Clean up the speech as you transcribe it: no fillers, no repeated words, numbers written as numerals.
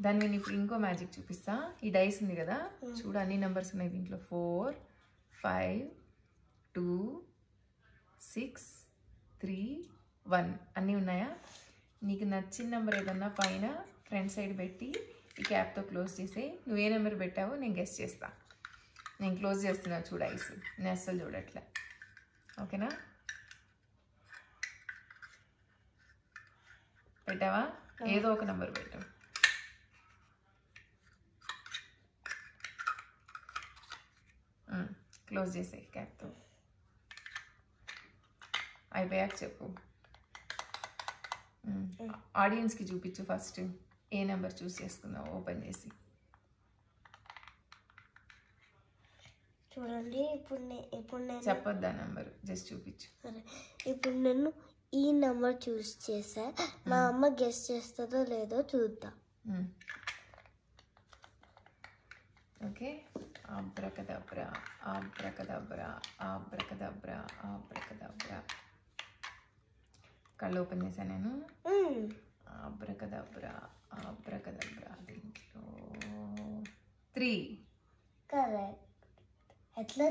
దాని మీద ఇప్పుడు ఇంకో మ్యాజిక్ చూపిస్తా. ఈ డైస్ ఉంది కదా, చూడు అన్ని నెంబర్స్ ఉన్నాయి దీంట్లో. 4 5 2 6 3 1 అన్నీ ఉన్నాయా? నీకు నచ్చిన నెంబర్ ఏదన్నా పైన ఫ్రంట్ సైడ్ పెట్టి ఈ క్యాప్తో క్లోజ్ చేసి నువ్వు ఏ నెంబర్ పెట్టావో నేను గెస్ చేస్తా. నేను క్లోజ్ చేస్తున్నా చూడు ఐస్, నేను అస్సలు చూడట్లే. ఓకేనా? పెట్టావా? ఏదో ఒక నెంబర్ పెట్టావు. క్లోజ్ చేసే క్యాప్తో. అయిపోయాక చెప్పు. ఆడియన్స్కి చూపించు ఫస్ట్ ఏ నెంబర్ చూస్ చేసుకున్నావు ఓపెన్ చేసి. చూడండి ఇప్పుడు నేను చెప్పొద్దా నెంబర్, జస్ట్ చూపించు. ఇప్పుడు నేను ఈ నెంబర్ చూస్ చేసా. మా అమ్మ గెస్ చేస్తుందో లేదో చూద్దాం. ఓకే. ఆబ్రకదబ్రా ఆబ్రకదబ్రా ఆబ్రకదబ్రా ఆబ్రకదబ్రా. కళ్ళు ఓపెన్ చేశాను నేను. ఆబ్రకదబ్రా ఆబ్రకదబ్రా. దీంట్లో 3. కరెక్ట్. ఎట్లా